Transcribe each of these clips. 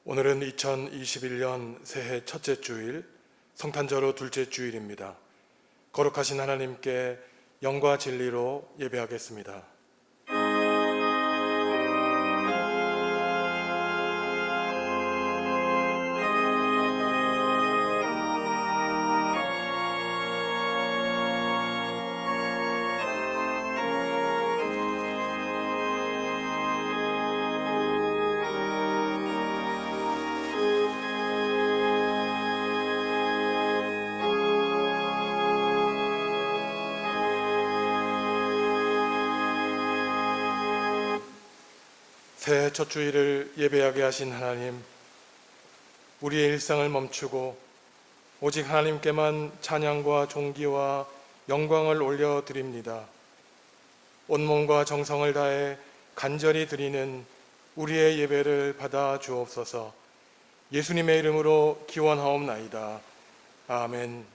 오늘은 2021년 새해 첫째 주일, 성탄절후 둘째 주일입니다. 거룩하신 하나님께 영과 진리로 예배하겠습니다. 새해 첫 주일을 예배하게 하신 하나님, 우리의 일상을 멈추고 오직 하나님께만 찬양과 존귀와 영광을 올려드립니다. 온몸과 정성을 다해 간절히 드리는 우리의 예배를 받아 주옵소서. 예수님의 이름으로 기원하옵나이다. 아멘.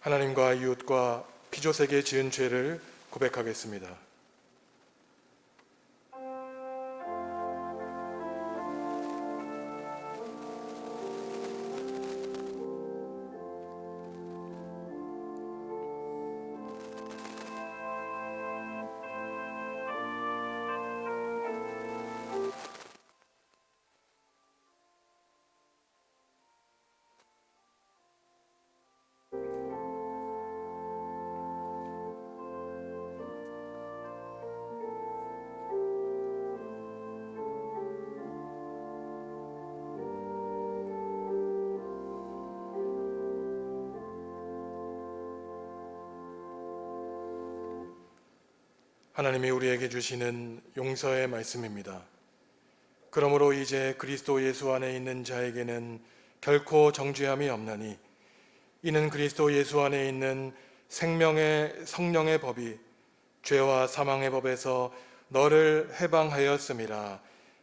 하나님과 이웃과 피조세계에 지은 죄를 고백하겠습니다. 하나님이 우리에게 주시는 용서의 말씀입니다. 그러므로 이제 그리스도 예수 안에 있는 자에게는 결코 정죄함이 없나니 이는 그리스도 예수 안에 있는 생명의 성령의 법이 죄와 사망의 법에서 너를 해방하였음이라.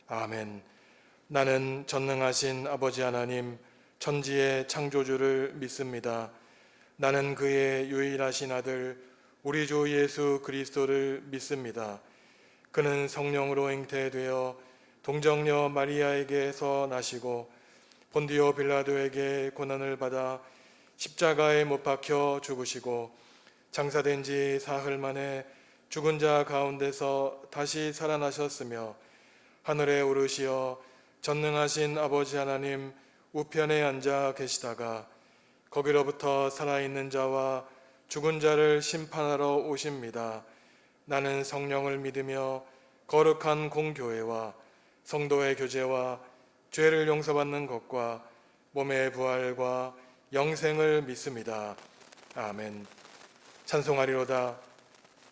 아멘. 나는 전능하신 아버지 하나님 천지의 창조주를 믿습니다. 나는 그의 유일하신 아들 우리 주 예수 그리스도를 믿습니다. 그는 성령으로 잉태되어 동정녀 마리아에게서 나시고 본디오 빌라도에게 고난을 받아 십자가에 못 박혀 죽으시고 장사된 지 사흘 만에 죽은 자 가운데서 다시 살아나셨으며 하늘에 오르시어 전능하신 아버지 하나님 우편에 앉아 계시다가 거기로부터 살아있는 자와 죽은 자를 심판하러 오십니다. 나는 성령을 믿으며 거룩한 공교회와 성도의 교제와 죄를 용서받는 것과 몸의 부활과 영생을 믿습니다. 아멘. 찬송하리로다.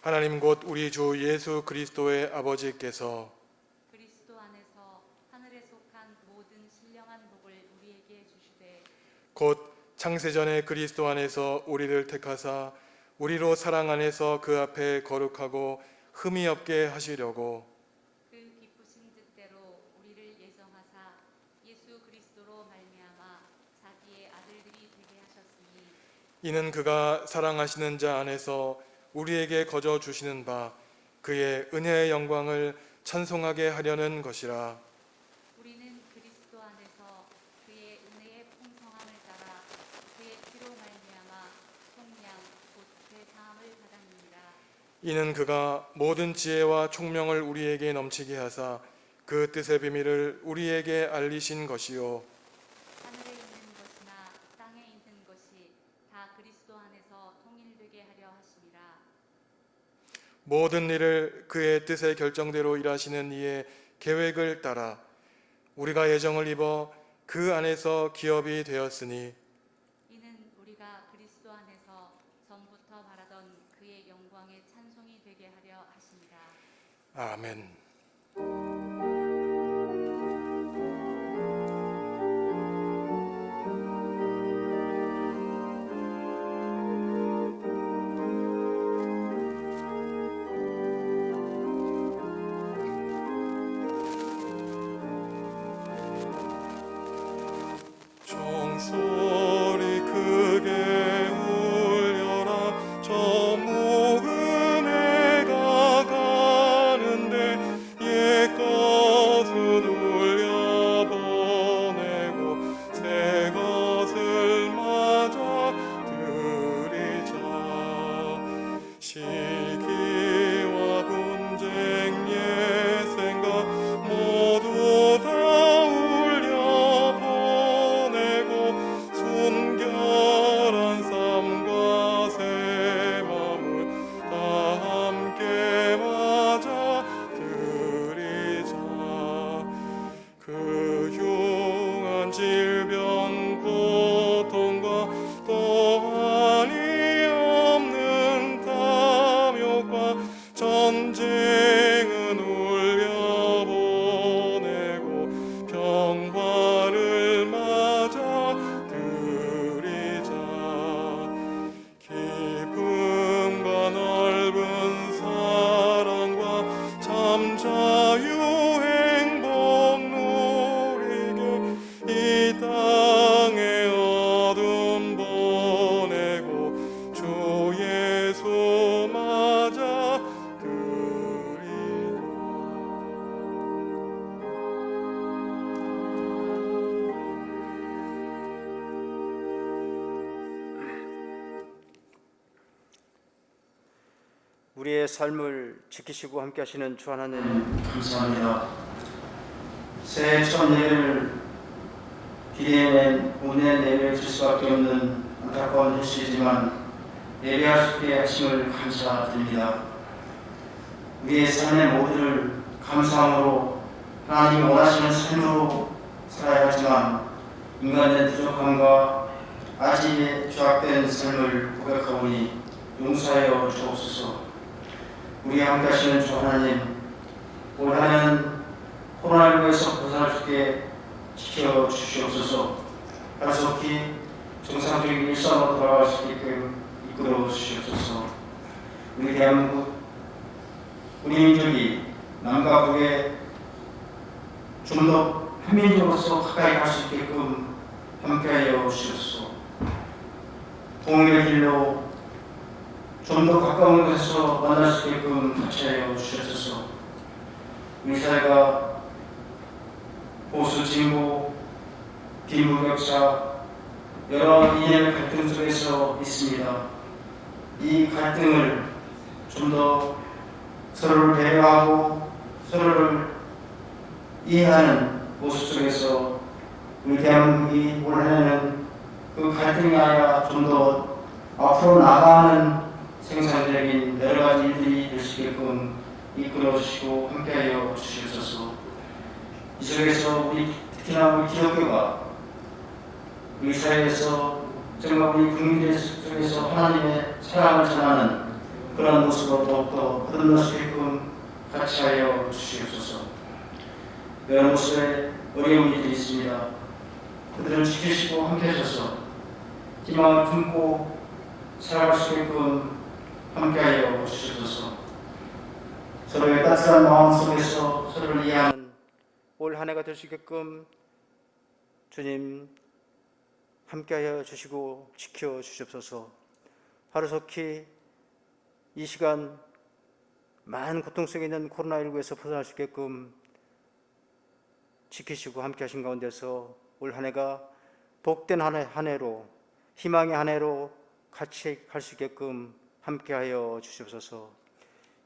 하나님 곧 우리 주 예수 그리스도의 아버지께서 그리스도 안에서 하늘에 속한 모든 신령한 복을 우리에게 주시되 곧 창세전에 그리스도 안에서 우리를 택하사 우리로 사랑 안에서 그 앞에 거룩하고 흠이 없게 하시려고 그 기쁘신 뜻대로 우리를 예정하사 예수 그리스도로 말미암아 자기의 아들들이 되게 하셨으니 이는 그가 사랑하시는 자 안에서 우리에게 거저 주시는 바 그의 은혜의 영광을 찬송하게 하려는 것이라. 우리는 그리스도 안에서 그의 은혜의 풍성함을 따라 그의 피로 말미암아 속량 곧 죄사함을 받았느니라. 이는 그가 모든 지혜와 총명을 우리에게 넘치게 하사 그 뜻의 비밀을 우리에게 알리신 것이요 하늘에 있는 것이나 땅에 있는 것이 다 그리스도 안에서 통일되게 하려 하심이라. 모든 일을 그의 뜻의 결정대로 일하시는 이의 계획을 따라 우리가 예정을 입어 그 안에서 기업이 되었으니 이는 우리가 그리스도 안에서 전부터 바라던 그의 영광의 찬송이 되게 하려 하심이라. 아멘. 종소리 크게 울려라. 저 묵은 해가 가는데 옛것은 울려보내고 새 것을 맞아 들이자. 시기와 분쟁 예생각 모두 다 순결한 삶과 새 마음을 다 함께 맞아 들이자. 그 흉한 질병 고통과 또 한이 없는 탐욕과 전쟁은 울려보내고 평화를 맞아 들이자. 기쁨과 넓은 사랑과 참 자유 행복 누리게 이 땅의 어둠 보내고 주 예수 맞아 들이자. 우리의 삶을 지키시고 함께 하시는 주 하나님 감사합니다. 새해 첫 예배를 기대해 오늘 예배를 드릴 수밖에 없는 안타까운 현실이지만 예배할 수 있게 하심을 감사드립니다. 우리의 삶의 모두를 감사함으로 하나님이 원하시는 삶으로 살아야 하지만 인간의 부족함과 아직의 죄악된 삶을 고백하오니 용서하여 주옵소서. 우리와 함께 하시는 주 하나님, 올 한해는 코로나19에서 벗어날 수 있게 지켜주시옵소서. 가속히 정상적인 일상으로 돌아갈 수 있게끔 이끌어 주시옵소서. 우리 대한민국, 우리 민족이 남과 북에 좀 더 한민족으로서 가까이 갈 수 있게끔 함께하여 주시옵소서. 통일의 길로 좀 더 가까운 곳에서 만날 수 있게끔 같이하여 주시옵소서. 우리 사회가 보수, 진보, 비무격차 여러 이념의 갈등 속에서 있습니다. 이 갈등을 좀 더 서로를 배려하고 서로를 이해하는 모습 속에서 우리 대한민국이 올 한해는 그 갈등이 아니라 좀 더 앞으로 나아가는 생산적인 여러 가지 일들이 될 수 있게끔 이끌어 주시고 함께하여 주시옵소서. 이 속에서 우리 특히나 우리 기독교가 우리 사회에서 정말 우리 국민들 속에서 하나님의 사랑을 전하는 그런 모습으로 더욱더 거듭날 수 있게끔 같이 하여 주시옵소서. 여러 모습에 어려움이 있습니다. 그들을 지키시고 함께 하셔서 희망을 품고 살아갈 수 있게끔 함께하여 주시옵소서. 서로의 따뜻한 마음 속에서 서로를 이해하는 올 한 해가 될 수 있게끔 주님 함께하여 주시고 지켜 주시옵소서. 하루속히 이 시간 많은 고통 속에 있는 코로나19에서 벗어날 수 있게끔 지키시고 함께하신 가운데서 올 한 해가 복된 한 해로 희망의 한 해로 같이 갈 수 있게끔 함께하여 주시옵소서.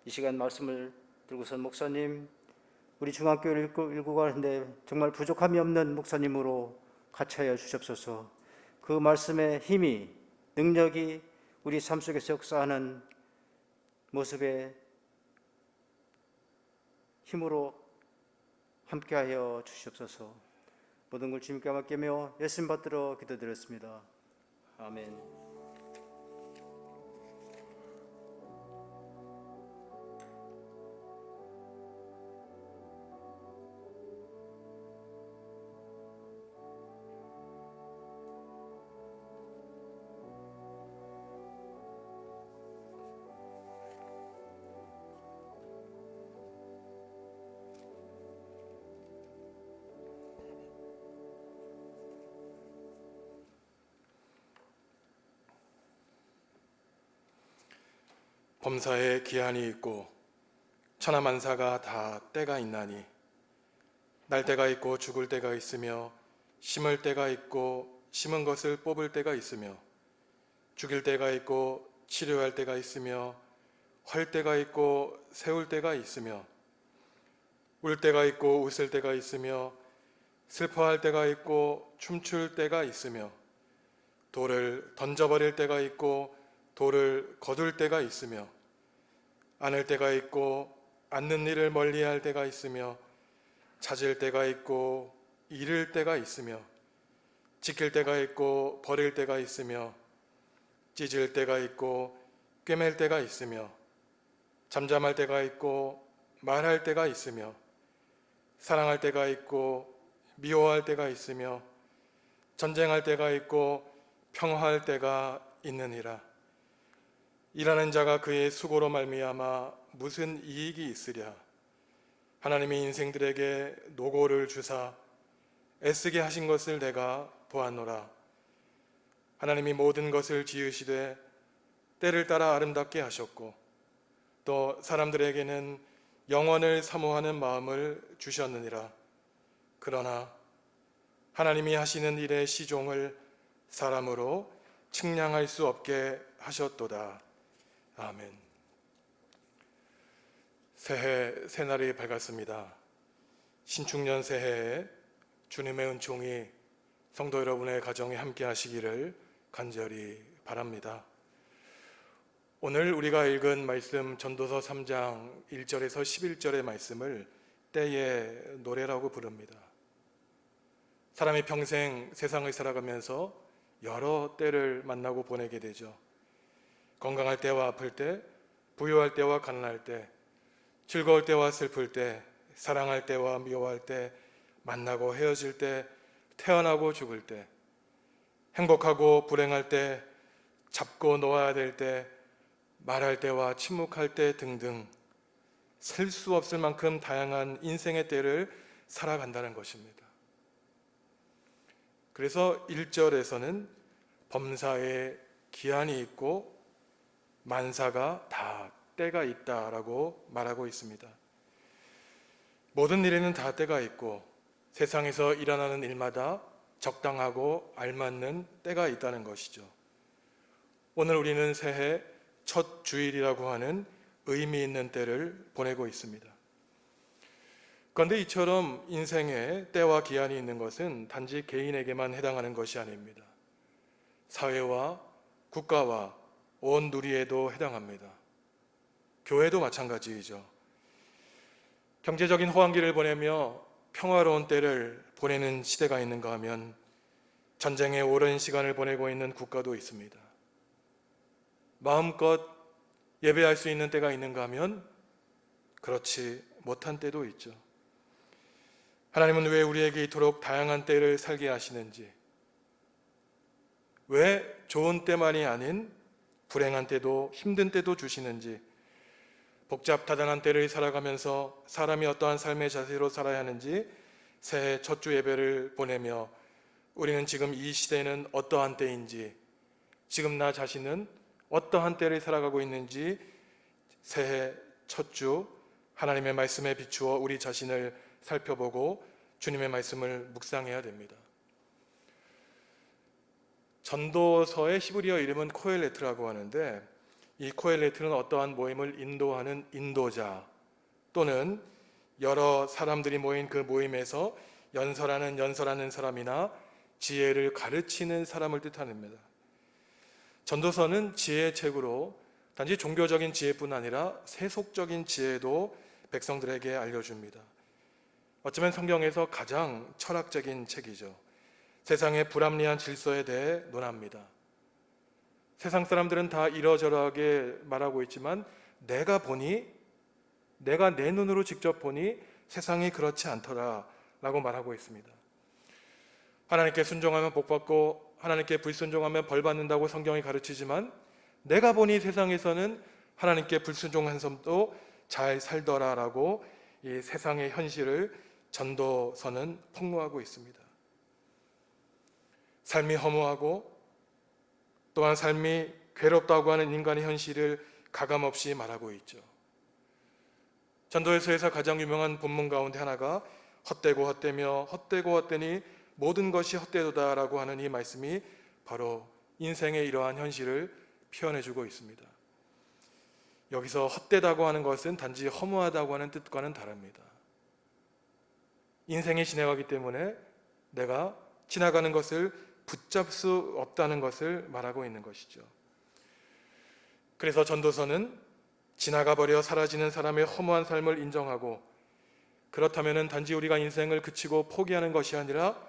이 시간 말씀을 들고선 목사님, 우리 중학교 일구 가는데 정말 부족함이 없는 목사님으로 같이 하여 주시옵소서. 그 말씀의 힘이 능력이 우리 삶 속에서 역사하는 모습의 힘으로 함께하여 주시옵소서. 모든 걸 주님께 맡기며 예수님 받들어 기도드렸습니다. 아멘. 범사에 기한이 있고 천하만사가 다 때가 있나니 날 때가 있고 죽을 때가 있으며 심을 때가 있고 심은 것을 뽑을 때가 있으며 죽일 때가 있고 치료할 때가 있으며 헐 때가 있고 세울 때가 있으며 울 때가 있고 웃을 때가 있으며 슬퍼할 때가 있고 춤출 때가 있으며 돌을 던져버릴 때가 있고 돌을 거둘 때가 있으며 안을 때가 있고 앉는 일을 멀리할 때가 있으며 찾을 때가 있고 잃을 때가 있으며 지킬 때가 있고 버릴 때가 있으며 찢을 때가 있고 꿰맬 때가 있으며 잠잠할 때가 있고 말할 때가 있으며 사랑할 때가 있고 미워할 때가 있으며 전쟁할 때가 있고 평화할 때가 있느니라. 일하는 자가 그의 수고로 말미암아 무슨 이익이 있으랴. 하나님이 인생들에게 노고를 주사 애쓰게 하신 것을 내가 보았노라. 하나님이 모든 것을 지으시되 때를 따라 아름답게 하셨고 또 사람들에게는 영원을 사모하는 마음을 주셨느니라. 그러나 하나님이 하시는 일의 시종을 사람으로 측량할 수 없게 하셨도다. 아멘. 새해 새날이 밝았습니다. 신축년 새해에 주님의 은총이 성도 여러분의 가정에 함께 하시기를 간절히 바랍니다. 오늘 우리가 읽은 말씀 전도서 3장 1절에서 11절의 말씀을 때의 노래라고 부릅니다. 사람이 평생 세상을 살아가면서 여러 때를 만나고 보내게 되죠. 건강할 때와 아플 때, 부유할 때와 가난할 때, 즐거울 때와 슬플 때, 사랑할 때와 미워할 때, 만나고 헤어질 때, 태어나고 죽을 때, 행복하고 불행할 때, 잡고 놓아야 될 때, 말할 때와 침묵할 때 등등 셀 수 없을 만큼 다양한 인생의 때를 살아간다는 것입니다. 그래서 1절에서는 범사에 기한이 있고 만사가 다 때가 있다라고 말하고 있습니다. 모든 일에는 다 때가 있고 세상에서 일어나는 일마다 적당하고 알맞는 때가 있다는 것이죠. 오늘 우리는 새해 첫 주일이라고 하는 의미 있는 때를 보내고 있습니다. 그런데 이처럼 인생에 때와 기한이 있는 것은 단지 개인에게만 해당하는 것이 아닙니다. 사회와 국가와 온 누리에도 해당합니다. 교회도 마찬가지이죠. 경제적인 호황기를 보내며 평화로운 때를 보내는 시대가 있는가 하면 전쟁의 오랜 시간을 보내고 있는 국가도 있습니다. 마음껏 예배할 수 있는 때가 있는가 하면 그렇지 못한 때도 있죠. 하나님은 왜 우리에게 이토록 다양한 때를 살게 하시는지, 왜 좋은 때만이 아닌 불행한 때도 힘든 때도 주시는지, 복잡다단한 때를 살아가면서 사람이 어떠한 삶의 자세로 살아야 하는지 새해 첫 주 예배를 보내며 우리는 지금 이 시대는 어떠한 때인지, 지금 나 자신은 어떠한 때를 살아가고 있는지 새해 첫 주 하나님의 말씀에 비추어 우리 자신을 살펴보고 주님의 말씀을 묵상해야 됩니다. 전도서의 히브리어 이름은 코엘레트라고 하는데, 이 코엘레트는 어떠한 모임을 인도하는 인도자 또는 여러 사람들이 모인 그 모임에서 연설하는 사람이나 지혜를 가르치는 사람을 뜻합니다. 전도서는 지혜의 책으로 단지 종교적인 지혜뿐 아니라 세속적인 지혜도 백성들에게 알려줍니다. 어쩌면 성경에서 가장 철학적인 책이죠. 세상의 불합리한 질서에 대해 논합니다. 세상 사람들은 다 이러저러하게 말하고 있지만 내가 내 눈으로 직접 보니 세상이 그렇지 않더라 라고 말하고 있습니다. 하나님께 순종하면 복받고 하나님께 불순종하면 벌받는다고 성경이 가르치지만 내가 보니 세상에서는 하나님께 불순종한 사람도 잘 살더라 라고 이 세상의 현실을 전도서는 폭로하고 있습니다. 삶이 허무하고 또한 삶이 괴롭다고 하는 인간의 현실을 가감없이 말하고 있죠. 전도서에서 가장 유명한 본문 가운데 하나가 헛되고 헛되며 헛되고 헛되니 모든 것이 헛되도다라고 하는 이 말씀이 바로 인생의 이러한 현실을 표현해주고 있습니다. 여기서 헛되다고 하는 것은 단지 허무하다고 하는 뜻과는 다릅니다. 인생이 지나가기 때문에 내가 지나가는 것을 붙잡을 수 없다는 것을 말하고 있는 것이죠. 그래서 전도서는 지나가버려 사라지는 사람의 허무한 삶을 인정하고, 그렇다면 단지 우리가 인생을 그치고 포기하는 것이 아니라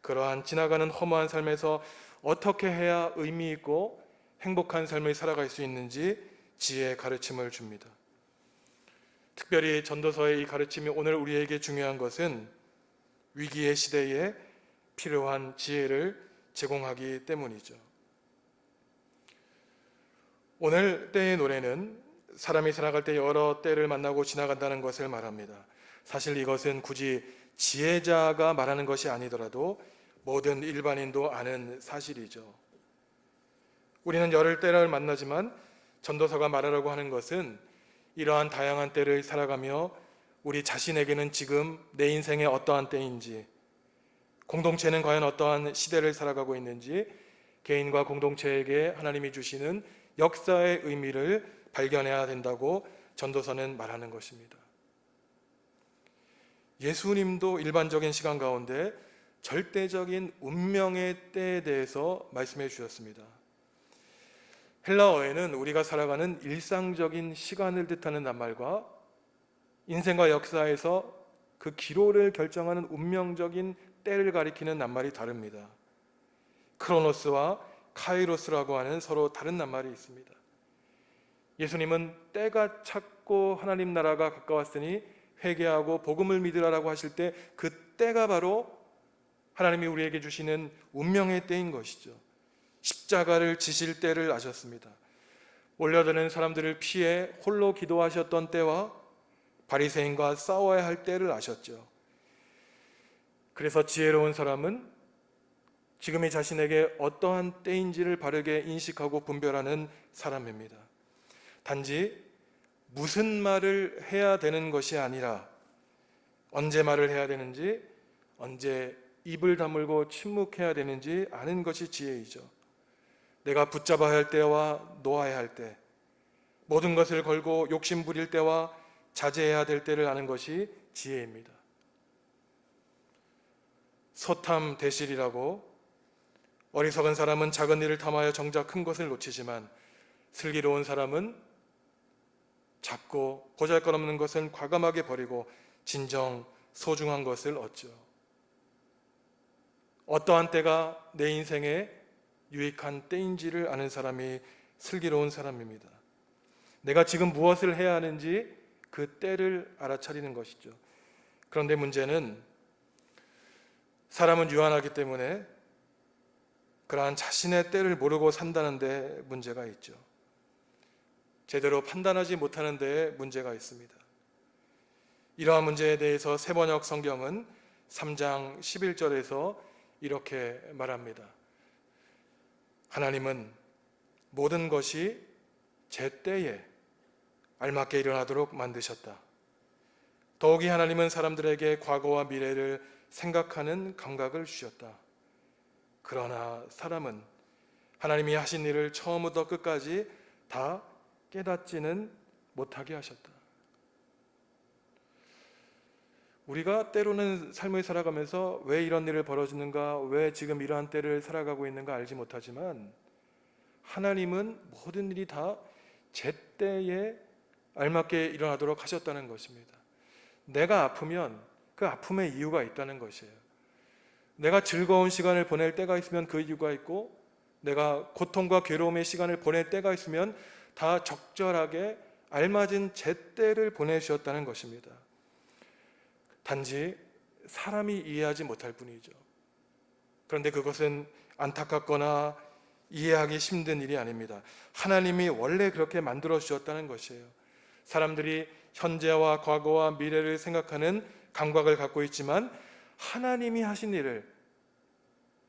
그러한 지나가는 허무한 삶에서 어떻게 해야 의미 있고 행복한 삶을 살아갈 수 있는지 지혜의 가르침을 줍니다. 특별히 전도서의 이 가르침이 오늘 우리에게 중요한 것은 위기의 시대에 필요한 지혜를 제공하기 때문이죠. 오늘 때의 노래는 사람이 살아갈 때 여러 때를 만나고 지나간다는 것을 말합니다. 사실 이것은 굳이 지혜자가 말하는 것이 아니더라도 모든 일반인도 아는 사실이죠. 우리는 여러 때를 만나지만 전도서가 말하려고 하는 것은 이러한 다양한 때를 살아가며 우리 자신에게는 지금 내 인생의 어떠한 때인지, 공동체는 과연 어떠한 시대를 살아가고 있는지, 개인과 공동체에게 하나님이 주시는 역사의 의미를 발견해야 된다고 전도서는 말하는 것입니다. 예수님도 일반적인 시간 가운데 절대적인 운명의 때에 대해서 말씀해 주셨습니다. 헬라어에는 우리가 살아가는 일상적인 시간을 뜻하는 낱말과 인생과 역사에서 그 기로를 결정하는 운명적인 때를 가리키는 낱말이 다릅니다. 크로노스와 카이로스라고 하는 서로 다른 낱말이 있습니다. 예수님은 때가 찼고 하나님 나라가 가까웠으니 회개하고 복음을 믿으라라고 하실 때 그 때가 바로 하나님이 우리에게 주시는 운명의 때인 것이죠. 십자가를 지실 때를 아셨습니다. 몰려드는 사람들을 피해 홀로 기도하셨던 때와 바리새인과 싸워야 할 때를 아셨죠. 그래서 지혜로운 사람은 지금이 자신에게 어떠한 때인지를 바르게 인식하고 분별하는 사람입니다. 단지 무슨 말을 해야 되는 것이 아니라 언제 말을 해야 되는지, 언제 입을 다물고 침묵해야 되는지 아는 것이 지혜이죠. 내가 붙잡아야 할 때와 놓아야 할 때, 모든 것을 걸고 욕심 부릴 때와 자제해야 될 때를 아는 것이 지혜입니다. 소탐 대실이라고 어리석은 사람은 작은 일을 탐하여 정작 큰 것을 놓치지만 슬기로운 사람은 작고 보잘것없는 것은 과감하게 버리고 진정 소중한 것을 얻죠. 어떠한 때가 내 인생에 유익한 때인지를 아는 사람이 슬기로운 사람입니다. 내가 지금 무엇을 해야 하는지 그 때를 알아차리는 것이죠. 그런데 문제는 사람은 유한하기 때문에 그러한 자신의 때를 모르고 산다는 데 문제가 있죠. 제대로 판단하지 못하는 데에 문제가 있습니다. 이러한 문제에 대해서 세번역 성경은 3장 11절에서 이렇게 말합니다. 하나님은 모든 것이 제 때에 알맞게 일어나도록 만드셨다. 더욱이 하나님은 사람들에게 과거와 미래를 생각하는 감각을 주셨다. 그러나 사람은 하나님이 하신 일을 처음부터 끝까지 다 깨닫지는 못하게 하셨다. 우리가 때로는 삶을 살아가면서 왜 이런 일을 벌어지는가, 왜 지금 이러한 때를 살아가고 있는가 알지 못하지만 하나님은 모든 일이 다 제 때에 알맞게 일어나도록 하셨다는 것입니다. 내가 아프면 그 아픔의 이유가 있다는 것이에요. 내가 즐거운 시간을 보낼 때가 있으면 그 이유가 있고, 내가 고통과 괴로움의 시간을 보낼 때가 있으면 다 적절하게 알맞은 제 때를 보내주셨다는 것입니다. 단지 사람이 이해하지 못할 뿐이죠. 그런데 그것은 안타깝거나 이해하기 힘든 일이 아닙니다. 하나님이 원래 그렇게 만들어 주셨다는 것이에요. 사람들이 현재와 과거와 미래를 생각하는 감각을 갖고 있지만 하나님이 하신 일을,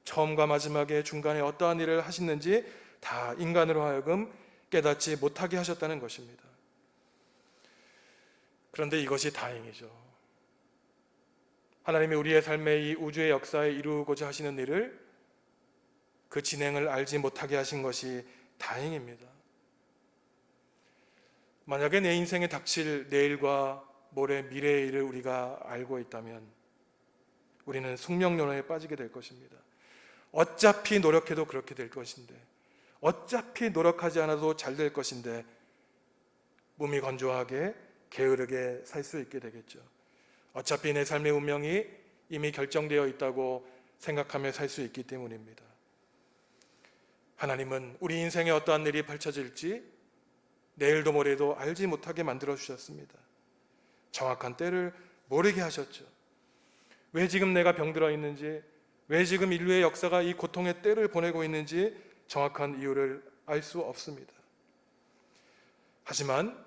처음과 마지막에 중간에 어떠한 일을 하시는지 다 인간으로 하여금 깨닫지 못하게 하셨다는 것입니다. 그런데 이것이 다행이죠. 하나님이 우리의 삶의 이 우주의 역사에 이루고자 하시는 일을, 그 진행을 알지 못하게 하신 것이 다행입니다. 만약에 내 인생에 닥칠 내일과 모레 미래의 일을 우리가 알고 있다면 우리는 숙명론에 빠지게 될 것입니다. 어차피 노력해도 그렇게 될 것인데, 어차피 노력하지 않아도 잘 될 것인데 몸이 건조하게 게으르게 살 수 있게 되겠죠. 어차피 내 삶의 운명이 이미 결정되어 있다고 생각하며 살 수 있기 때문입니다. 하나님은 우리 인생에 어떠한 일이 펼쳐질지 내일도 모레도 알지 못하게 만들어 주셨습니다. 정확한 때를 모르게 하셨죠. 왜 지금 내가 병들어 있는지, 왜 지금 인류의 역사가 이 고통의 때를 보내고 있는지 정확한 이유를 알 수 없습니다. 하지만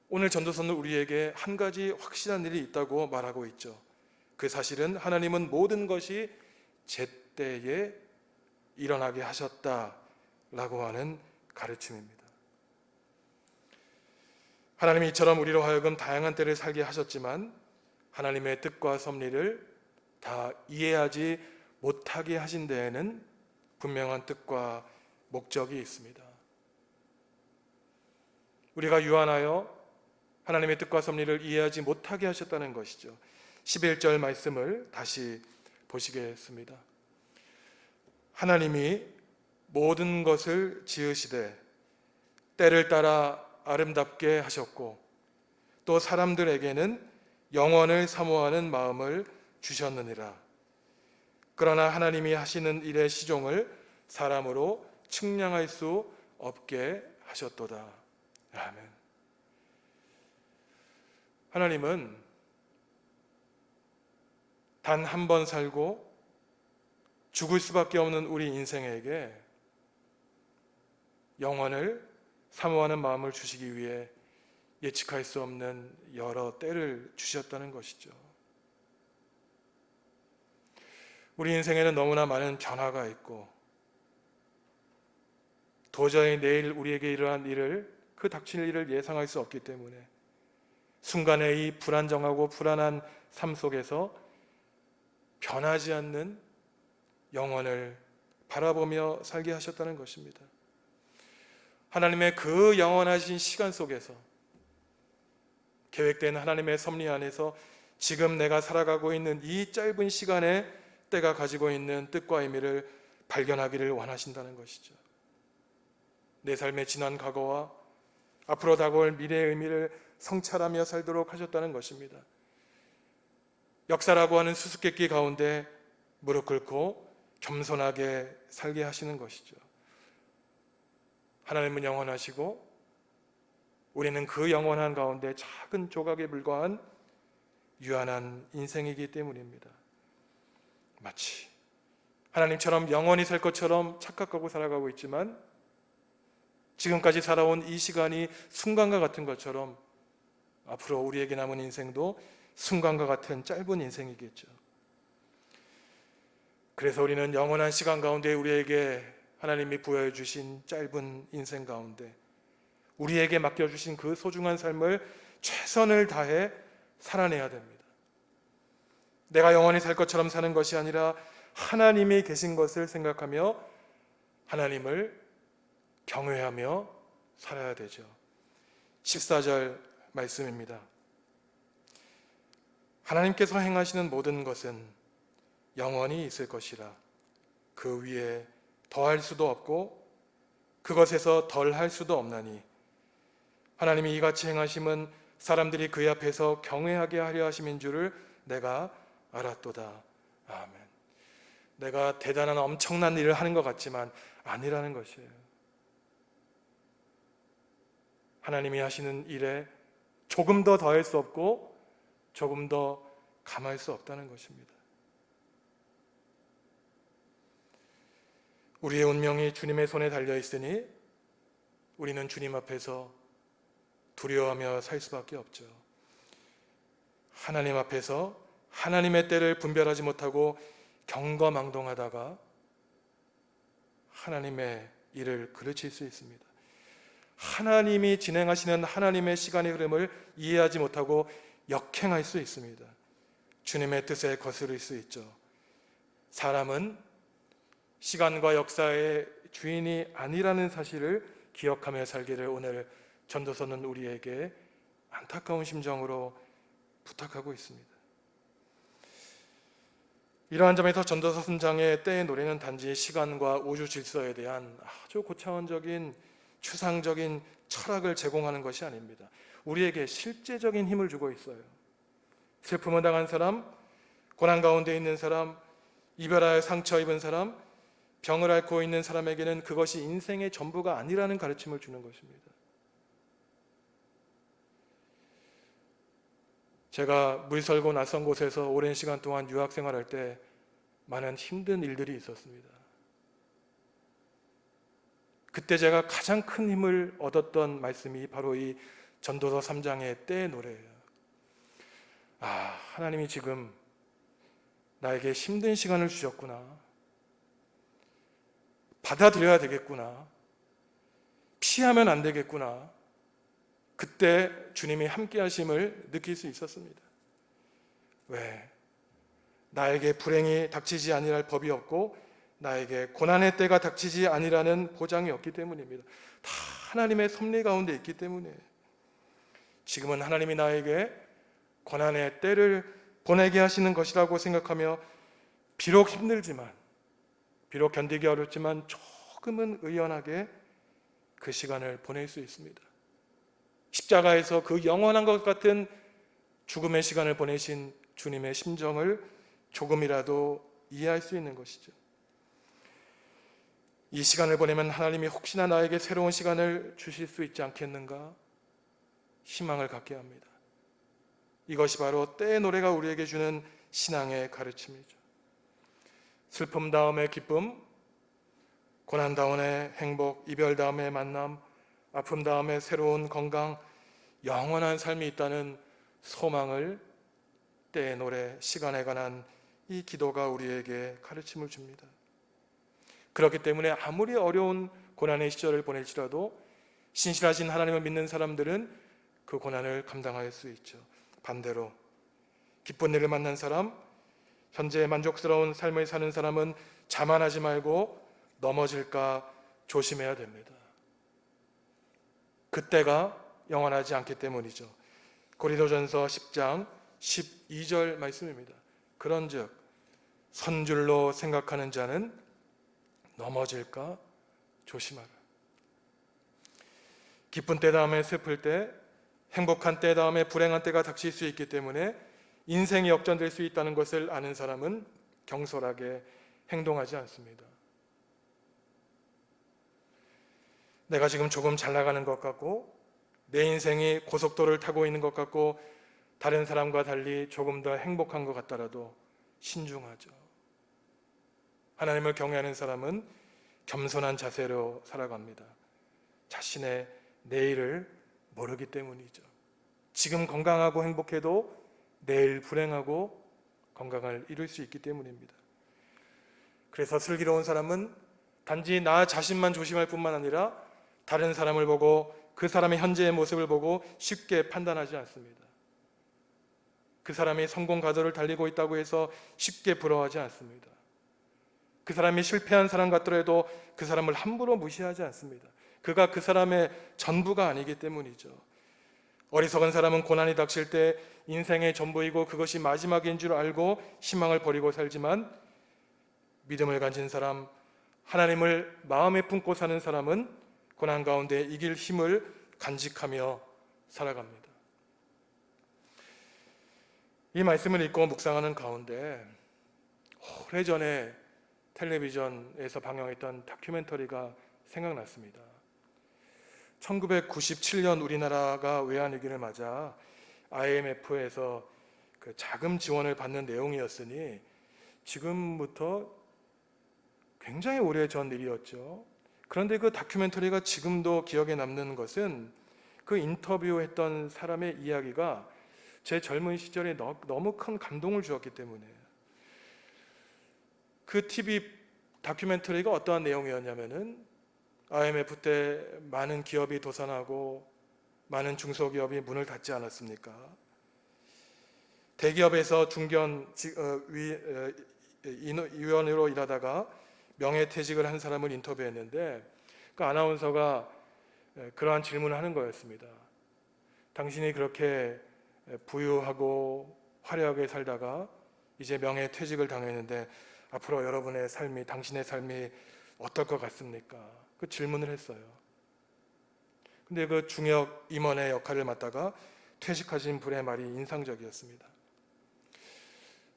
오늘 전도서는 우리에게 한 가지 확실한 일이 있다고 말하고 있죠. 그 사실은 하나님은 모든 것이 제때에 일어나게 하셨다라고 하는 가르침입니다. 하나님이 이처럼 우리로 하여금 다양한 때를 살게 하셨지만 하나님의 뜻과 섭리를 다 이해하지 못하게 하신 데에는 분명한 뜻과 목적이 있습니다. 우리가 유한하여 하나님의 뜻과 섭리를 이해하지 못하게 하셨다는 것이죠. 11절 말씀을 다시 보시겠습니다. 하나님이 모든 것을 지으시되 때를 따라 아름답게 하셨고 또 사람들에게는 영원을 사모하는 마음을 주셨느니라. 그러나 하나님이 하시는 일의 시종을 사람으로 측량할 수 없게 하셨도다. 아멘. 하나님은 단 한 번 살고 죽을 수밖에 없는 우리 인생에게 영원을 사모하는 마음을 주시기 위해 예측할 수 없는 여러 때를 주셨다는 것이죠. 우리 인생에는 너무나 많은 변화가 있고 도저히 내일 우리에게 일어난 일을, 그 닥칠 일을 예상할 수 없기 때문에 순간의 이 불안정하고 불안한 삶 속에서 변하지 않는 영원을 바라보며 살게 하셨다는 것입니다. 하나님의 그 영원하신 시간 속에서 계획된 하나님의 섭리 안에서 지금 내가 살아가고 있는 이 짧은 시간에 때가 가지고 있는 뜻과 의미를 발견하기를 원하신다는 것이죠. 내 삶의 지난 과거와 앞으로 다가올 미래의 의미를 성찰하며 살도록 하셨다는 것입니다. 역사라고 하는 수수께끼 가운데 무릎 꿇고 겸손하게 살게 하시는 것이죠. 하나님은 영원하시고 우리는 그 영원한 가운데 작은 조각에 불과한 유한한 인생이기 때문입니다. 마치 하나님처럼 영원히 살 것처럼 착각하고 살아가고 있지만 지금까지 살아온 이 시간이 순간과 같은 것처럼 앞으로 우리에게 남은 인생도 순간과 같은 짧은 인생이겠죠. 그래서 우리는 영원한 시간 가운데 우리에게 하나님이 부여해 주신 짧은 인생 가운데 우리에게 맡겨주신 그 소중한 삶을 최선을 다해 살아내야 됩니다. 내가 영원히 살 것처럼 사는 것이 아니라 하나님이 계신 것을 생각하며 하나님을 경외하며 살아야 되죠. 14절 말씀입니다. 하나님께서 행하시는 모든 것은 영원히 있을 것이라. 그 위에 더할 수도 없고 그것에서 덜할 수도 없나니 하나님이 이같이 행하심은 사람들이 그의 앞에서 경외하게 하려 하심인 줄을 내가 알았도다. 아멘. 내가 대단한 엄청난 일을 하는 것 같지만 아니라는 것이에요. 하나님이 하시는 일에 조금 더 더할 수 없고 조금 더 감할 수 없다는 것입니다. 우리의 운명이 주님의 손에 달려 있으니 우리는 주님 앞에서 두려워하며 살 수밖에 없죠. 하나님 앞에서 하나님의 때를 분별하지 못하고 경거망동하다가 하나님의 일을 그르칠 수 있습니다. 하나님이 진행하시는 하나님의 시간의 흐름을 이해하지 못하고 역행할 수 있습니다. 주님의 뜻에 거스를 수 있죠. 사람은 시간과 역사의 주인이 아니라는 사실을 기억하며 살기를 오늘 전도서는 우리에게 안타까운 심정으로 부탁하고 있습니다. 이러한 점에서 전도서 3장의 때의 노래는 단지 시간과 우주 질서에 대한 아주 고차원적인 추상적인 철학을 제공하는 것이 아닙니다. 우리에게 실제적인 힘을 주고 있어요. 슬픔을 당한 사람, 고난 가운데 있는 사람, 이별하여 상처 입은 사람, 병을 앓고 있는 사람에게는 그것이 인생의 전부가 아니라는 가르침을 주는 것입니다. 제가 물설고 낯선 곳에서 오랜 시간 동안 유학 생활할 때 많은 힘든 일들이 있었습니다. 그때 제가 가장 큰 힘을 얻었던 말씀이 바로 이 전도서 3장의 때의 노래예요. 하나님이 지금 나에게 힘든 시간을 주셨구나. 받아들여야 되겠구나. 피하면 안 되겠구나. 그때 주님이 함께 하심을 느낄 수 있었습니다. 왜? 나에게 불행이 닥치지 아니할 법이 없고 나에게 고난의 때가 닥치지 아니라는 보장이 없기 때문입니다. 다 하나님의 섭리 가운데 있기 때문에 지금은 하나님이 나에게 고난의 때를 보내게 하시는 것이라고 생각하며 비록 힘들지만 비록 견디기 어렵지만 조금은 의연하게 그 시간을 보낼 수 있습니다. 십자가에서 그 영원한 것 같은 죽음의 시간을 보내신 주님의 심정을 조금이라도 이해할 수 있는 것이죠. 이 시간을 보내면 하나님이 혹시나 나에게 새로운 시간을 주실 수 있지 않겠는가 희망을 갖게 합니다. 이것이 바로 때의 노래가 우리에게 주는 신앙의 가르침이죠. 슬픔 다음에 기쁨, 고난 다음에 행복, 이별 다음에 만남, 아픔 다음에 새로운 건강, 영원한 삶이 있다는 소망을 때의 노래, 시간에 관한 이 기도가 우리에게 가르침을 줍니다. 그렇기 때문에 아무리 어려운 고난의 시절을 보낼지라도 신실하신 하나님을 믿는 사람들은 그 고난을 감당할 수 있죠. 반대로 기쁜 일을 만난 사람, 현재 만족스러운 삶을 사는 사람은 자만하지 말고 넘어질까 조심해야 됩니다. 그때가 영원하지 않기 때문이죠. 고린도전서 10장 12절 말씀입니다. 그런즉 선줄로 생각하는 자는 넘어질까 조심하라. 기쁜 때 다음에 슬플 때, 행복한 때 다음에 불행한 때가 닥칠 수 있기 때문에 인생이 역전될 수 있다는 것을 아는 사람은 경솔하게 행동하지 않습니다. 내가 지금 조금 잘 나가는 것 같고 내 인생이 고속도로를 타고 있는 것 같고 다른 사람과 달리 조금 더 행복한 것 같더라도 신중하죠. 하나님을 경외하는 사람은 겸손한 자세로 살아갑니다. 자신의 내일을 모르기 때문이죠. 지금 건강하고 행복해도 내일 불행하고 건강을 잃을 수 있기 때문입니다. 그래서 슬기로운 사람은 단지 나 자신만 조심할 뿐만 아니라 다른 사람을 보고 그 사람의 현재의 모습을 보고 쉽게 판단하지 않습니다. 그 사람이 성공 가도를 달리고 있다고 해서 쉽게 부러워하지 않습니다. 그 사람이 실패한 사람 같더라도 그 사람을 함부로 무시하지 않습니다. 그가 그 사람의 전부가 아니기 때문이죠. 어리석은 사람은 고난이 닥칠 때 인생의 전부이고 그것이 마지막인 줄 알고 희망을 버리고 살지만 믿음을 가진 사람, 하나님을 마음에 품고 사는 사람은 고난 가운데 이길 힘을 간직하며 살아갑니다. 이 말씀을 읽고 묵상하는 가운데 오래전에 텔레비전에서 방영했던 다큐멘터리가 생각났습니다. 1997년 우리나라가 외환위기를 맞아 IMF에서 그 자금 지원을 받는 내용이었으니 지금부터 굉장히 오래전 일이었죠. 그런데 그 다큐멘터리가 지금도 기억에 남는 것은 그 인터뷰했던 사람의 이야기가 제 젊은 시절에 너무 큰 감동을 주었기 때문에. 그 TV 다큐멘터리가 어떠한 내용이었냐면은 IMF 때 많은 기업이 도산하고 많은 중소기업이 문을 닫지 않았습니까? 대기업에서 중견 위원으로 일하다가 명예퇴직을 한 사람을 인터뷰했는데 그 아나운서가 그러한 질문을 하는 거였습니다. 당신이 그렇게 부유하고 화려하게 살다가 이제 명예퇴직을 당했는데 앞으로 여러분의 삶이, 당신의 삶이 어떨 것 같습니까? 그 질문을 했어요. 근데 그 중역 임원의 역할을 맡다가 퇴직하신 분의 말이 인상적이었습니다.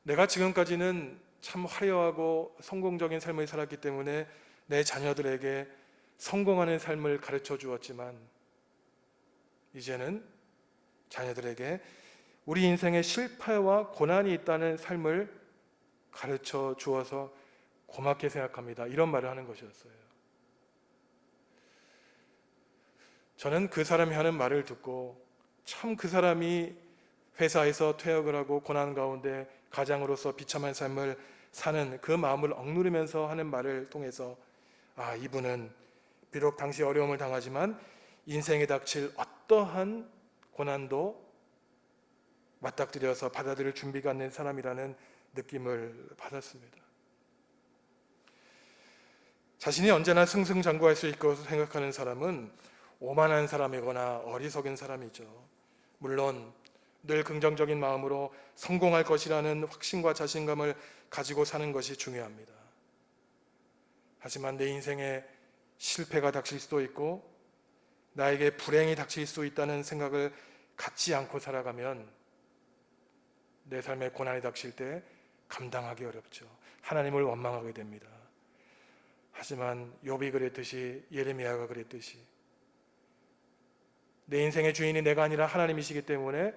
내가 지금까지는 참 화려하고 성공적인 삶을 살았기 때문에 내 자녀들에게 성공하는 삶을 가르쳐 주었지만 이제는 자녀들에게 우리 인생에 실패와 고난이 있다는 삶을 가르쳐 주어서 고맙게 생각합니다. 이런 말을 하는 것이었어요. 저는 그 사람이 하는 말을 듣고 참 그 사람이 회사에서 퇴역을 하고 고난 가운데 가장으로서 비참한 삶을 사는 그 마음을 억누르면서 하는 말을 통해서 아, 이분은 비록 당시 어려움을 당하지만 인생에 닥칠 어떠한 고난도 맞닥뜨려서 받아들일 준비가 있는 사람이라는 느낌을 받았습니다. 자신이 언제나 승승장구할 수 있고 생각하는 사람은 오만한 사람이거나 어리석은 사람이죠. 물론 늘 긍정적인 마음으로 성공할 것이라는 확신과 자신감을 가지고 사는 것이 중요합니다. 하지만 내 인생에 실패가 닥칠 수도 있고 나에게 불행이 닥칠 수 있다는 생각을 갖지 않고 살아가면 내 삶에 고난이 닥칠 때 감당하기 어렵죠. 하나님을 원망하게 됩니다. 하지만 욥이 그랬듯이, 예레미야가 그랬듯이 내 인생의 주인이 내가 아니라 하나님이시기 때문에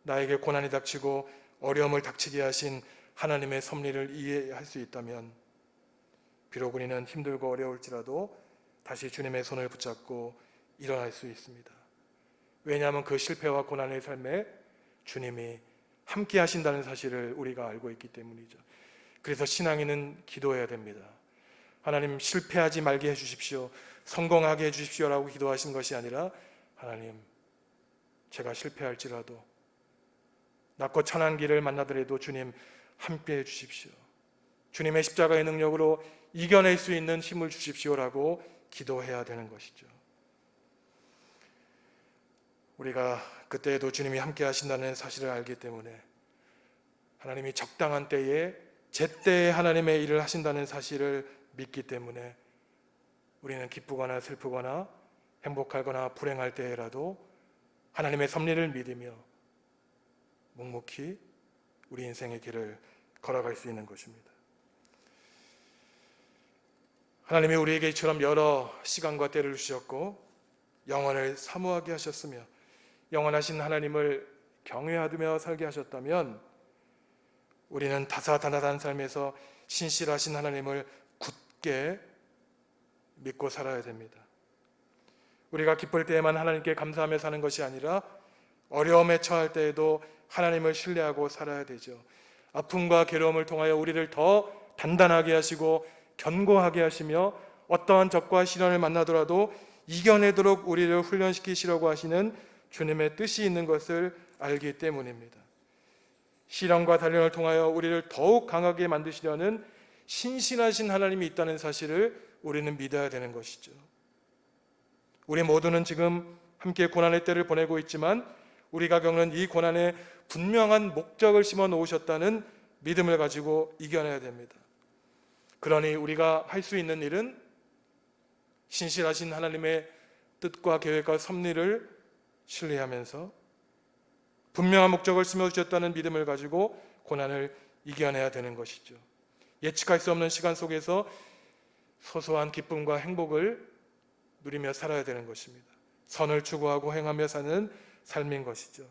나에게 고난이 닥치고 어려움을 닥치게 하신 하나님의 섭리를 이해할 수 있다면 비록 우리는 힘들고 어려울지라도 다시 주님의 손을 붙잡고 일어날 수 있습니다. 왜냐하면 그 실패와 고난의 삶에 주님이 함께 하신다는 사실을 우리가 알고 있기 때문이죠. 그래서 신앙인은 기도해야 됩니다. 하나님, 실패하지 말게 해주십시오, 성공하게 해주십시오라고 기도하신 것이 아니라 하나님, 제가 실패할지라도 낮고 천한 길을 만나더라도 주님 함께 해주십시오, 주님의 십자가의 능력으로 이겨낼 수 있는 힘을 주십시오라고 기도해야 되는 것이죠. 우리가 그때에도 주님이 함께 하신다는 사실을 알기 때문에, 하나님이 적당한 때에 제때에 하나님의 일을 하신다는 사실을 믿기 때문에 우리는 기쁘거나 슬프거나 행복하거나 불행할 때라도 하나님의 섭리를 믿으며 묵묵히 우리 인생의 길을 걸어갈 수 있는 것입니다. 하나님이 우리에게 이처럼 여러 시간과 때를 주셨고 영원을 사모하게 하셨으며 영원하신 하나님을 경외하며 살게 하셨다면 우리는 다사다난한 삶에서 신실하신 하나님을 굳게 믿고 살아야 됩니다. 우리가 기쁠 때에만 하나님께 감사하며 사는 것이 아니라 어려움에 처할 때에도 하나님을 신뢰하고 살아야 되죠. 아픔과 괴로움을 통하여 우리를 더 단단하게 하시고 견고하게 하시며 어떠한 적과 시련을 만나더라도 이겨내도록 우리를 훈련시키시려고 하시는 주님의 뜻이 있는 것을 알기 때문입니다. 시련과 단련을 통하여 우리를 더욱 강하게 만드시려는 신실하신 하나님이 있다는 사실을 우리는 믿어야 되는 것이죠. 우리 모두는 지금 함께 고난의 때를 보내고 있지만 우리가 겪는 이 고난에 분명한 목적을 심어 놓으셨다는 믿음을 가지고 이겨내야 됩니다. 그러니 우리가 할 수 있는 일은 신실하신 하나님의 뜻과 계획과 섭리를 신뢰하면서 분명한 목적을 심어주셨다는 믿음을 가지고 고난을 이겨내야 되는 것이죠. 예측할 수 없는 시간 속에서 소소한 기쁨과 행복을 누리며 살아야 되는 것입니다. 선을 추구하고 행하며 사는 삶인 것이죠.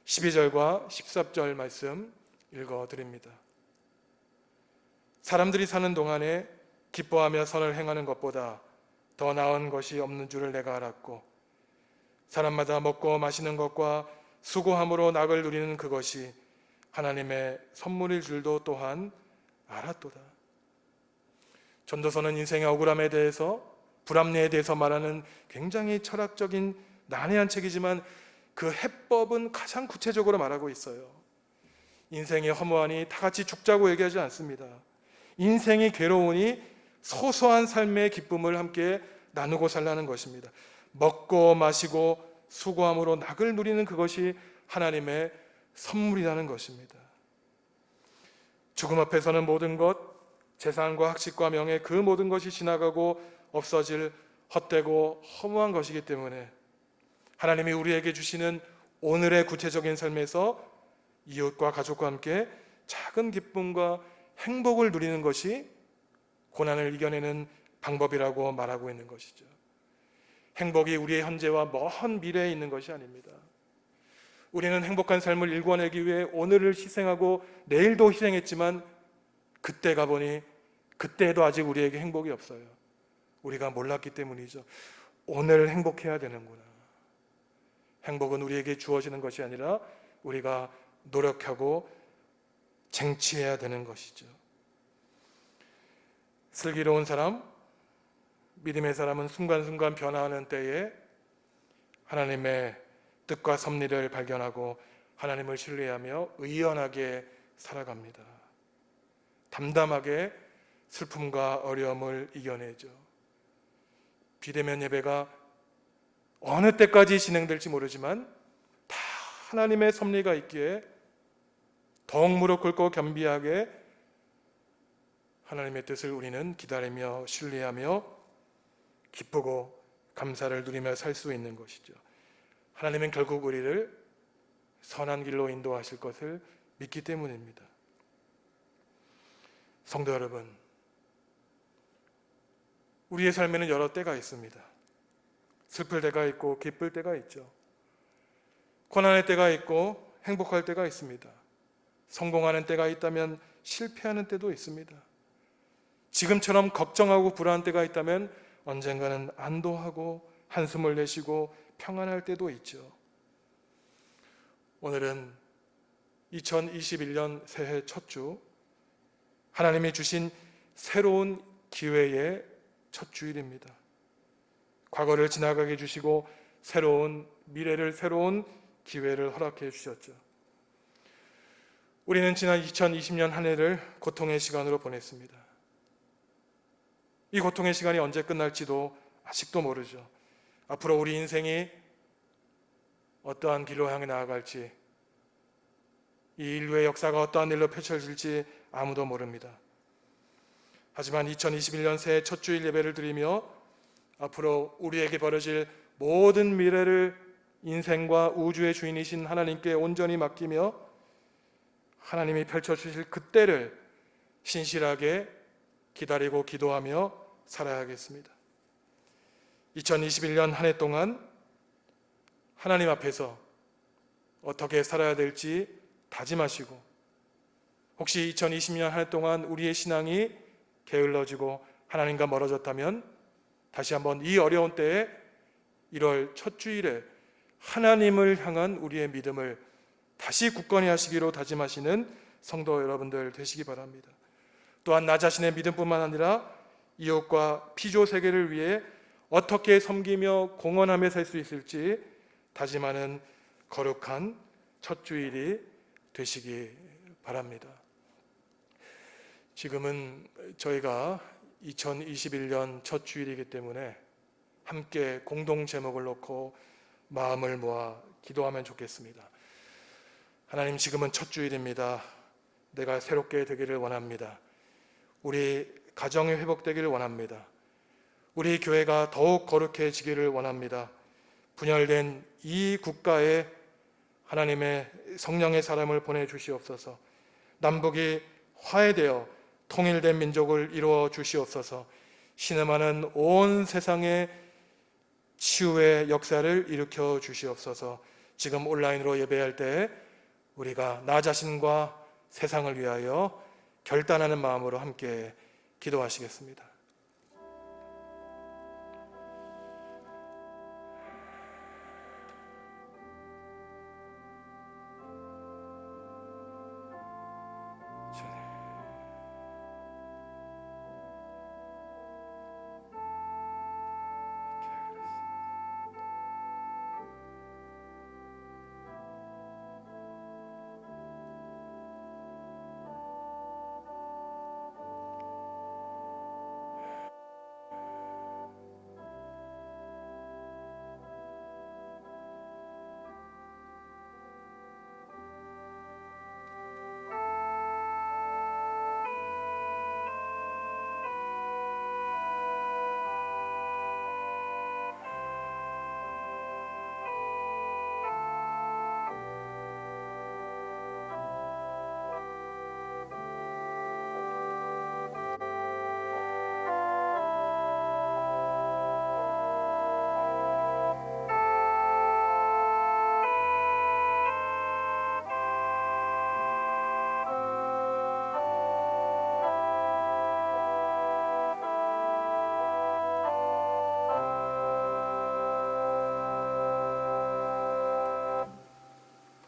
12절과 13절 말씀 읽어드립니다. 사람들이 사는 동안에 기뻐하며 선을 행하는 것보다 더 나은 것이 없는 줄을 내가 알았고 사람마다 먹고 마시는 것과 수고함으로 낙을 누리는 그것이 하나님의 선물일 줄도 또한 알았도다. 전도서는 인생의 억울함에 대해서 불합리에 대해서 말하는 굉장히 철학적인 난해한 책이지만 그 해법은 가장 구체적으로 말하고 있어요. 인생의 허무하니 다 같이 죽자고 얘기하지 않습니다. 인생이 괴로우니 소소한 삶의 기쁨을 함께 나누고 살라는 것입니다. 먹고 마시고 수고함으로 낙을 누리는 그것이 하나님의 선물이라는 것입니다. 죽음 앞에서는 모든 것, 재산과 학식과 명예 그 모든 것이 지나가고 없어질 헛되고 허무한 것이기 때문에 하나님이 우리에게 주시는 오늘의 구체적인 삶에서 이웃과 가족과 함께 작은 기쁨과 행복을 누리는 것이 고난을 이겨내는 방법이라고 말하고 있는 것이죠. 행복이 우리의 현재와 먼 미래에 있는 것이 아닙니다. 우리는 행복한 삶을 일궈내기 위해 오늘을 희생하고 내일도 희생했지만 그때 가보니 그때에도 아직 우리에게 행복이 없어요. 우리가 몰랐기 때문이죠. 오늘 행복해야 되는구나. 행복은 우리에게 주어지는 것이 아니라 우리가 노력하고 쟁취해야 되는 것이죠. 슬기로운 사람, 믿음의 사람은 순간순간 변화하는 때에 하나님의 뜻과 섭리를 발견하고 하나님을 신뢰하며 의연하게 살아갑니다. 담담하게 슬픔과 어려움을 이겨내죠. 비대면 예배가 어느 때까지 진행될지 모르지만 다 하나님의 섭리가 있기에 더욱 무릎 꿇고 겸비하게 하나님의 뜻을 우리는 기다리며 신뢰하며 기쁘고 감사를 누리며 살 수 있는 것이죠. 하나님은 결국 우리를 선한 길로 인도하실 것을 믿기 때문입니다. 성도 여러분, 우리의 삶에는 여러 때가 있습니다. 슬플 때가 있고 기쁠 때가 있죠. 고난의 때가 있고 행복할 때가 있습니다. 성공하는 때가 있다면 실패하는 때도 있습니다. 지금처럼 걱정하고 불안한 때가 있다면 언젠가는 안도하고 한숨을 내쉬고 평안할 때도 있죠. 오늘은 2021년 새해 첫 주, 하나님이 주신 새로운 기회의 첫 주일입니다. 과거를 지나가게 해주시고 새로운 미래를, 새로운 기회를 허락해 주셨죠. 우리는 지난 2020년 한 해를 고통의 시간으로 보냈습니다. 이 고통의 시간이 언제 끝날지도 아직도 모르죠. 앞으로 우리 인생이 어떠한 길로 향해 나아갈지, 이 인류의 역사가 어떠한 일로 펼쳐질지 아무도 모릅니다. 하지만 2021년 새해 첫 주일 예배를 드리며 앞으로 우리에게 벌어질 모든 미래를 인생과 우주의 주인이신 하나님께 온전히 맡기며 하나님이 펼쳐주실 그때를 신실하게 기다리고 기도하며 살아야겠습니다. 2021년 한 해 동안 하나님 앞에서 어떻게 살아야 될지 다짐하시고, 혹시 2020년 한 해 동안 우리의 신앙이 게을러지고 하나님과 멀어졌다면 다시 한번 이 어려운 때에 1월 첫 주일에 하나님을 향한 우리의 믿음을 다시 굳건히 하시기로 다짐하시는 성도 여러분들 되시기 바랍니다. 또한 나 자신의 믿음뿐만 아니라 이웃과 피조 세계를 위해 어떻게 섬기며 공헌하며 살 수 있을지 다짐하는 거룩한 첫 주일이 되시기 바랍니다. 지금은 저희가 2021년 첫 주일이기 때문에 함께 공동 제목을 놓고 마음을 모아 기도하면 좋겠습니다. 하나님, 지금은 첫 주일입니다. 내가 새롭게 되기를 원합니다. 우리 가정이 회복되기를 원합니다. 우리 교회가 더욱 거룩해지기를 원합니다. 분열된 이 국가에 하나님의 성령의 사람을 보내주시옵소서. 남북이 화해되어 통일된 민족을 이루어 주시옵소서. 신음하는 온 세상에 치유의 역사를 일으켜 주시옵소서. 지금 온라인으로 예배할 때 우리가 나 자신과 세상을 위하여 결단하는 마음으로 함께 기도하시겠습니다.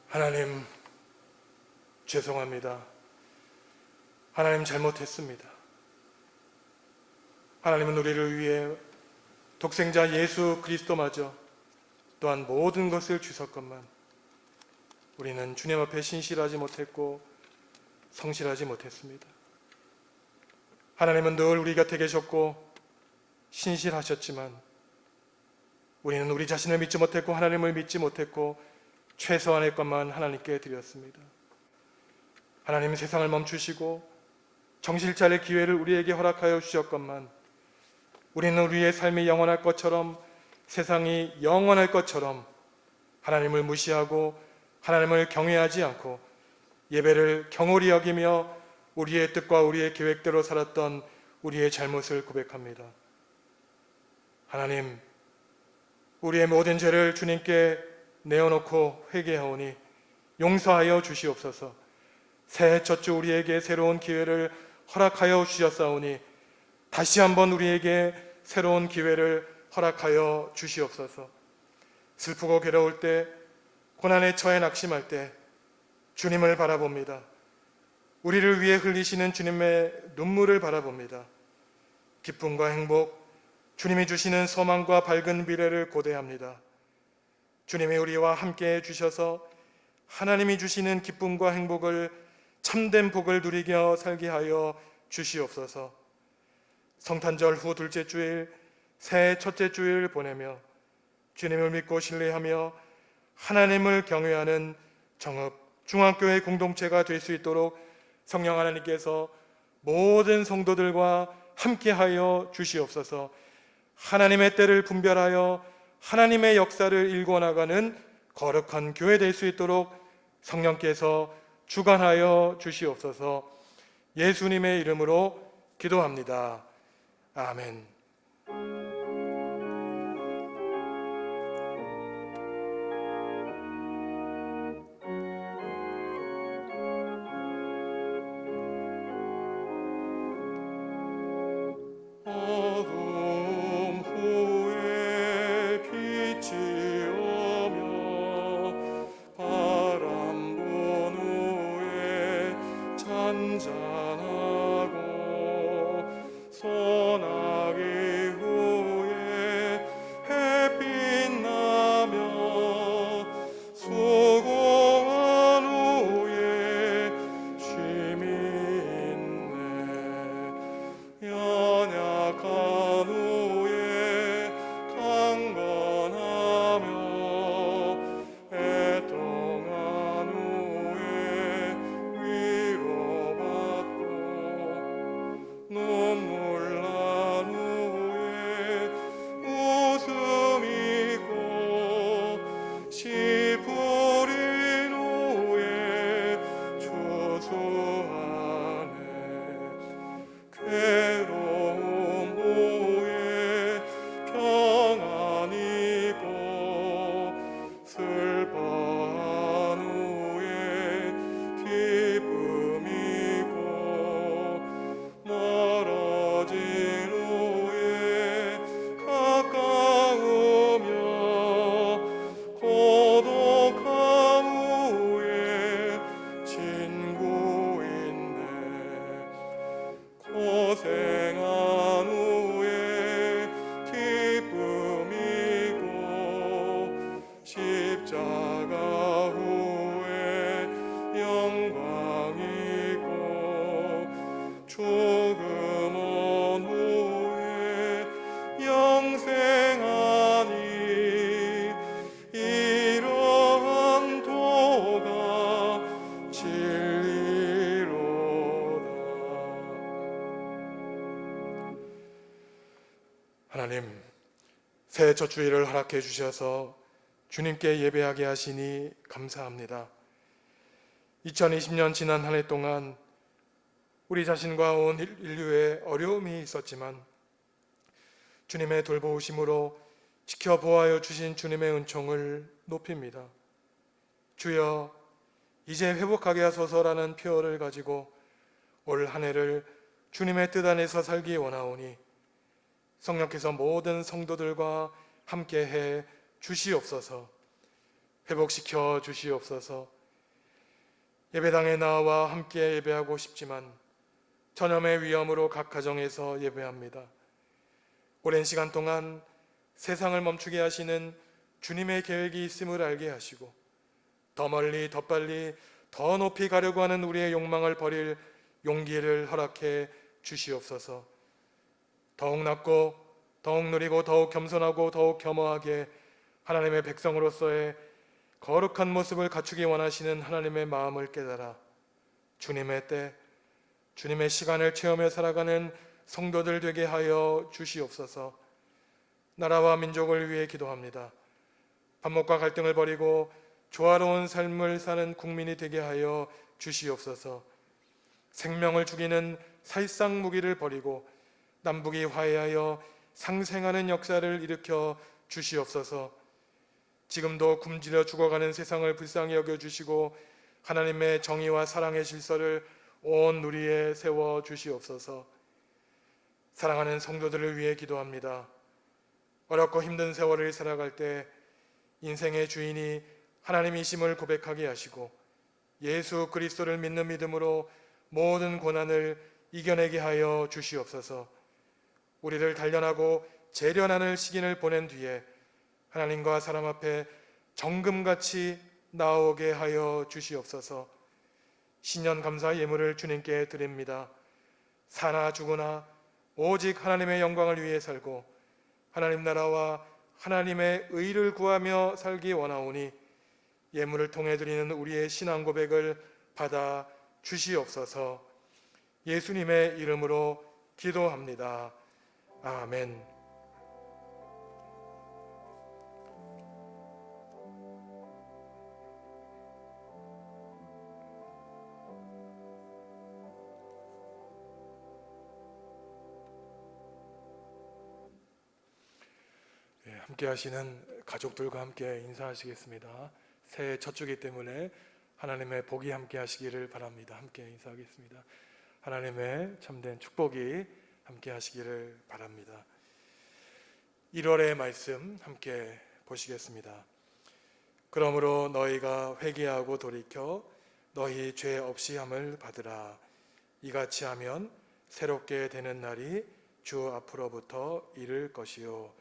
하나님, 죄송합니다. 하나님, 잘못했습니다. 하나님은 우리를 위해 독생자 예수 그리스도마저 또한 모든 것을 주셨건만 우리는 주님 앞에 신실하지 못했고 성실하지 못했습니다. 하나님은 늘 우리 곁에 계셨고 신실하셨지만 우리는 우리 자신을 믿지 못했고 하나님을 믿지 못했고 최소한의 것만 하나님께 드렸습니다. 하나님은 세상을 멈추시고 정신 차릴 기회를 우리에게 허락하여 주셨건만 우리는 우리의 삶이 영원할 것처럼, 세상이 영원할 것처럼 하나님을 무시하고 하나님을 경외하지 않고 예배를 경홀히 여기며 우리의 뜻과 우리의 계획대로 살았던 우리의 잘못을 고백합니다. 하나님, 우리의 모든 죄를 주님께 내어놓고 회개하오니 용서하여 주시옵소서. 새해 첫 주 우리에게 새로운 기회를 허락하여 주셨사오니 다시 한번 우리에게 새로운 기회를 허락하여 주시옵소서. 슬프고 괴로울 때, 고난에 처해 낙심할 때 주님을 바라봅니다. 우리를 위해 흘리시는 주님의 눈물을 바라봅니다. 기쁨과 행복, 주님이 주시는 소망과 밝은 미래를 고대합니다. 주님이 우리와 함께 해주셔서 하나님이 주시는 기쁨과 행복을, 참된 복을 누리며 살게 하여 주시옵소서. 성탄절 후 둘째 주일, 새해 첫째 주일을 보내며 주님을 믿고 신뢰하며 하나님을 경외하는 정읍 중앙교회 공동체가 될 수 있도록 성령 하나님께서 모든 성도들과 함께하여 주시옵소서. 하나님의 때를 분별하여 하나님의 역사를 일궈나가는 거룩한 교회 될 수 있도록 성령께서 주관하여 주시옵소서. 예수님의 이름으로 기도합니다. 아멘. 어둠 후에 빛이 오며 바람 분 후에 잔잔하고 소나기 후에 햇빛 나며 수고한 후에 쉼이 있네. 연약한 후에 강건하며 애통한 후에 위로받고 눈물 난 후에 웃음 있고 씨 뿌린 후에 추수하네. 괴로움 후에 평안이고 슬퍼한 후에 기쁨이고 멀어진 후에 가까우며 고독한 후에 친구 있네. 고생한 후에 기쁨이고 십자가 후에 영광이고 죽음 온 후에 영생하니 이러한 도가 진리로다. 하나님, 새 첫 주일을 허락해 주셔서 주님께 예배하게 하시니 감사합니다. 2020년 지난 한 해 동안 우리 자신과 온 인류에 어려움이 있었지만 주님의 돌보심으로 지켜보아여 주신 주님의 은총을 높입니다. 주여, 이제 회복하게 하소서라는 표어를 가지고 올 한 해를 주님의 뜻 안에서 살기 원하오니 성령께서 모든 성도들과 함께해 주시옵소서. 회복시켜 주시옵소서. 예배당에 나와 함께 예배하고 싶지만 전염의 위험으로 각 가정에서 예배합니다. 오랜 시간 동안 세상을 멈추게 하시는 주님의 계획이 있음을 알게 하시고 더 멀리 더 빨리 더 높이 가려고 하는 우리의 욕망을 버릴 용기를 허락해 주시옵소서. 더욱 낮고 더욱 누리고 더욱 겸손하고 더욱 겸허하게 하나님의 백성으로서의 거룩한 모습을 갖추기 원하시는 하나님의 마음을 깨달아 주님의 때, 주님의 시간을 체험해 살아가는 성도들 되게 하여 주시옵소서. 나라와 민족을 위해 기도합니다. 반목과 갈등을 버리고 조화로운 삶을 사는 국민이 되게 하여 주시옵소서. 생명을 죽이는 살상 무기를 버리고 남북이 화해하여 상생하는 역사를 일으켜 주시옵소서. 지금도 굶주려 죽어가는 세상을 불쌍히 여겨주시고 하나님의 정의와 사랑의 질서를 온 누리에 세워 주시옵소서. 사랑하는 성도들을 위해 기도합니다. 어렵고 힘든 세월을 살아갈 때 인생의 주인이 하나님이심을 고백하게 하시고 예수 그리스도를 믿는 믿음으로 모든 고난을 이겨내게 하여 주시옵소서. 우리를 단련하고 재련하는 시기를 보낸 뒤에 하나님과 사람 앞에 정금같이 나오게 하여 주시옵소서. 신년 감사 예물을 주님께 드립니다. 사나 죽으나 오직 하나님의 영광을 위해 살고 하나님 나라와 하나님의 의를 구하며 살기 원하오니 예물을 통해 드리는 우리의 신앙 고백을 받아 주시옵소서. 예수님의 이름으로 기도합니다. 아멘. 함께 하시는 가족들과 함께 인사하시겠습니다. 새해 첫 주기 때문에 하나님의 복이 함께 하시기를 바랍니다. 함께 인사하겠습니다. 하나님의 참된 축복이 함께 하시기를 바랍니다. 1월의 말씀 함께 보시겠습니다. 그러므로 너희가 회개하고 돌이켜 너희 죄 없이 함을 받으라. 이같이 하면 새롭게 되는 날이 주 앞으로부터 이를 것이요.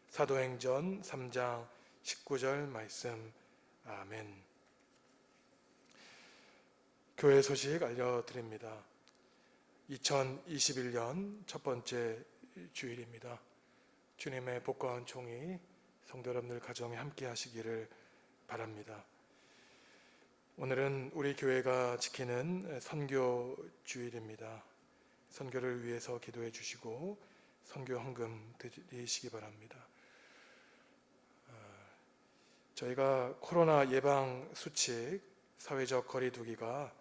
사도행전 3장 19절 말씀. 아멘. 교회 소식 알려드립니다. 2021년 첫 번째 주일입니다. 주님의 복과 은총이 성도 여러분들 가정에 함께 하시기를 바랍니다. 오늘은 우리 교회가 지키는 선교 주일입니다. 선교를 위해서 기도해 주시고 선교 헌금 드리시기 바랍니다. 저희가 코로나 예방 수칙 사회적 거리 두기가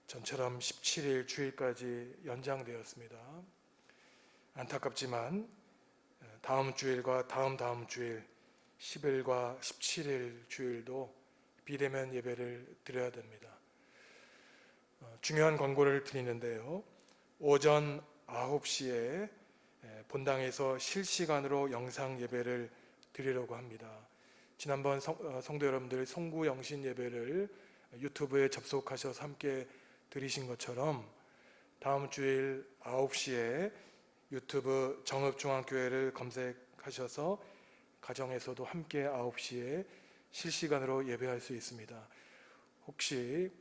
전처럼 17일 주일까지 연장되었습니다. 안타깝지만 다음 주일과 다음 주일 10일과 17일 주일도 비대면 예배를 드려야 됩니다. 중요한 권고를 드리는데요. 오전 9시에 본당에서 실시간으로 영상 예배를 드리려고 합니다. 지난번 성도 여러분들 송구 영신 예배를 유튜브에 접속하셔서 함께 드리신 것처럼 다음 주일 9시에 유튜브 정읍중앙교회를 검색하셔서 가정에서도 함께 9시에 실시간으로 예배할 수 있습니다. 혹시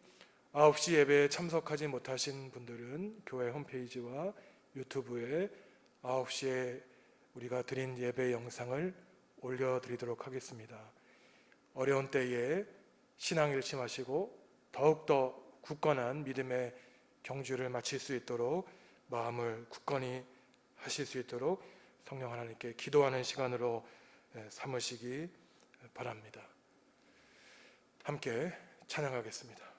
9시 예배에 참석하지 못하신 분들은 교회 홈페이지와 유튜브에 9시에 우리가 드린 예배 영상을 올려드리도록 하겠습니다. 어려운 때에 신앙 잃지 마시고 더욱더 굳건한 믿음의 경주를 마칠 수 있도록 마음을 굳건히 하실 수 있도록 성령 하나님께 기도하는 시간으로 삼으시기 바랍니다. 함께 찬양하겠습니다.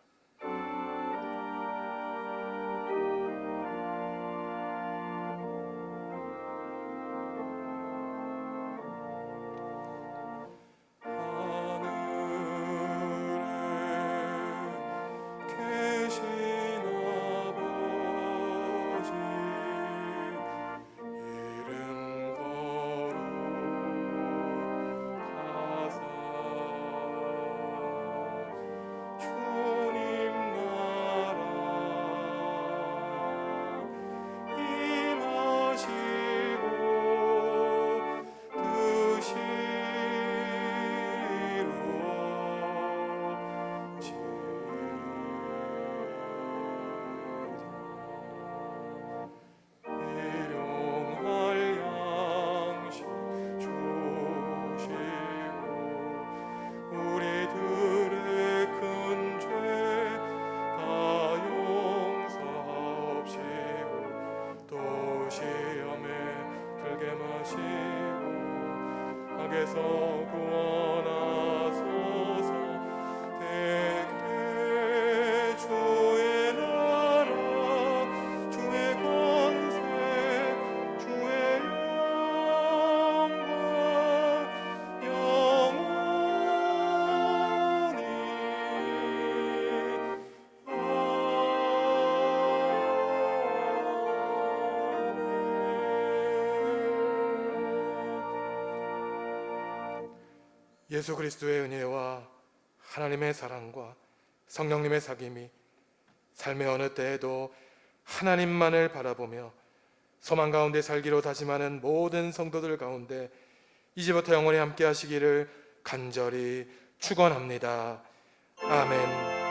예수 그리스도의 은혜와 하나님의 사랑과 성령님의 사귐이 삶의 어느 때에도 하나님만을 바라보며 소망 가운데 살기로 다짐하는 모든 성도들 가운데 이제부터 영원히 함께 하시기를 간절히 축원합니다. 아멘.